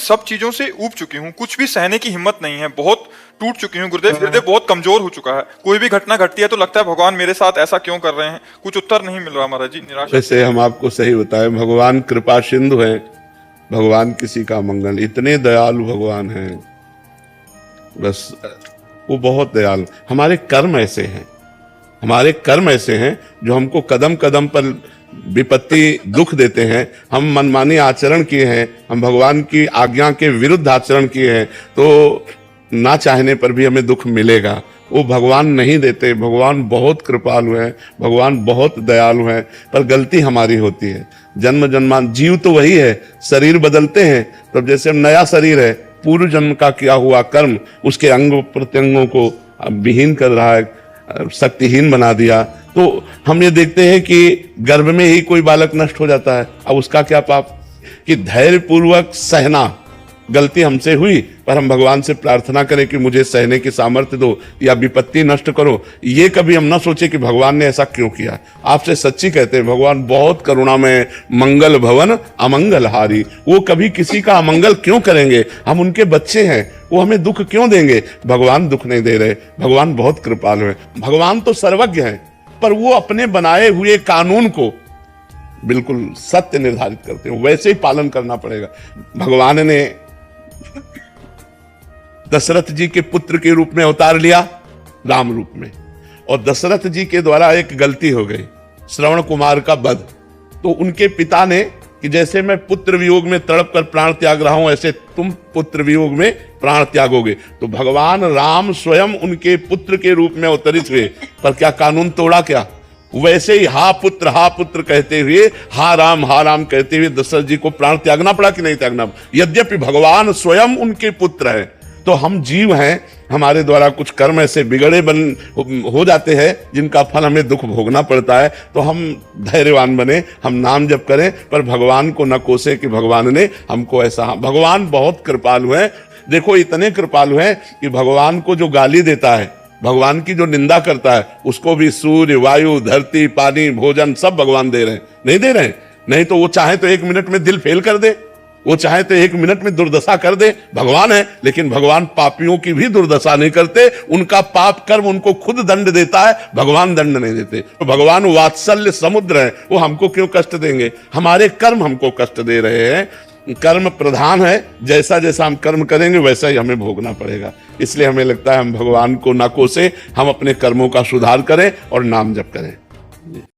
सब चीजों से ऊब चुकी हूँ, कुछ भी सहने की हिम्मत नहीं है, बहुत टूट चुकी हूँ गुरुदेव, हृदय बहुत कमजोर हो चुका है। कोई भी घटना घटती है तो लगता है भगवान मेरे साथ ऐसा क्यों कर रहे हैं, कुछ उत्तर नहीं मिल रहा महाराज जी, निराशा। वैसे हम आपको सही बताएं, भगवान कृपा सिंधु हैं, भगवान किसी का मंगल, इतने दयालु भगवान हैं, बस वो बहुत दयालु। हमारे कर्म ऐसे हैं, हमारे कर्म ऐसे हैं जो हमको कदम कदम पर विपत्ति दुख देते हैं। हम मनमानी आचरण किए हैं, हम भगवान की आज्ञा के विरुद्ध आचरण किए हैं, तो ना चाहने पर भी हमें दुख मिलेगा। वो भगवान नहीं देते, भगवान बहुत कृपालु हैं, भगवान बहुत दयालु हैं, पर गलती हमारी होती है। जन्म जन्मान जीव तो वही है, शरीर बदलते हैं, तब जैसे नया शरीर है, पूर्व जन्म का किया हुआ कर्म उसके अंग प्रत्यंगों को विहीन कर रहा है, शक्तिहीन बना दिया। तो हम ये देखते हैं कि गर्भ में ही कोई बालक नष्ट हो जाता है, अब उसका क्या पाप, कि धैर्य पूर्वक सहना। गलती हमसे हुई, पर हम भगवान से प्रार्थना करें कि मुझे सहने की सामर्थ्य दो या विपत्ति नष्ट करो। ये कभी हम ना सोचे कि भगवान ने ऐसा क्यों किया। आपसे सच्ची कहते हैं, भगवान बहुत करुणामय, मंगल भवन अमंगल हारी। वो कभी किसी का अमंगल क्यों करेंगे, हम उनके बच्चे हैं, वो हमें दुख क्यों देंगे। भगवान दुख नहीं दे रहे, भगवान बहुत कृपालु है। भगवान तो सर्वज्ञ है, पर वो अपने बनाए हुए कानून को बिल्कुल सत्य निर्धारित करते हैं, वैसे ही पालन करना पड़ेगा। भगवान ने दशरथ जी के पुत्र के रूप में अवतार लिया, राम रूप में, और दशरथ जी के द्वारा एक गलती हो गई, श्रवण कुमार का वध। तो उनके पिता ने कि जैसे मैं पुत्र वियोग में तड़प कर प्राण त्याग रहा हूं, ऐसे तुम पुत्र वियोग में प्राण त्यागोगे। तो भगवान राम स्वयं उनके पुत्र के रूप में अवतरित हुए, पर क्या कानून तोड़ा क्या। वैसे ही हा पुत्र कहते हुए, हा राम कहते हुए दशरथ जी को प्राण त्यागना पड़ा कि नहीं त्यागना। यद्यपि भगवान स्वयं उनके पुत्र हैं, तो हम जीव हैं, हमारे द्वारा कुछ कर्म ऐसे बिगड़े हो जाते हैं जिनका फल हमें दुख भोगना पड़ता है। तो हम धैर्यवान बने, हम नाम जप करें, पर भगवान को न कोसे कि भगवान ने हमको ऐसा। भगवान बहुत कृपालु है। देखो इतने कृपालु हैं कि भगवान को जो गाली देता है, भगवान की जो निंदा करता है, उसको भी सूर्य, वायु, धरती, पानी, भोजन सब भगवान दे रहे हैं। नहीं दे रहे, नहीं तो वो चाहे तो 1 मिनट में दिल फेल कर दे, वो चाहे तो 1 मिनट में दुर्दशा कर दे, भगवान है। लेकिन भगवान पापियों की भी दुर्दशा नहीं करते, उनका पाप कर्म उनको खुद दंड देता है, भगवान दंड नहीं देते। तो भगवान वात्सल्य समुद्र है, वो हमको क्यों कष्ट देंगे। हमारे कर्म हमको कष्ट दे रहे हैं, कर्म प्रधान है, जैसा जैसा हम कर्म करेंगे वैसा ही हमें भोगना पड़ेगा। इसलिए हमें लगता है हम भगवान को ना कोसे, हम अपने कर्मों का सुधार करें और नाम जप करें।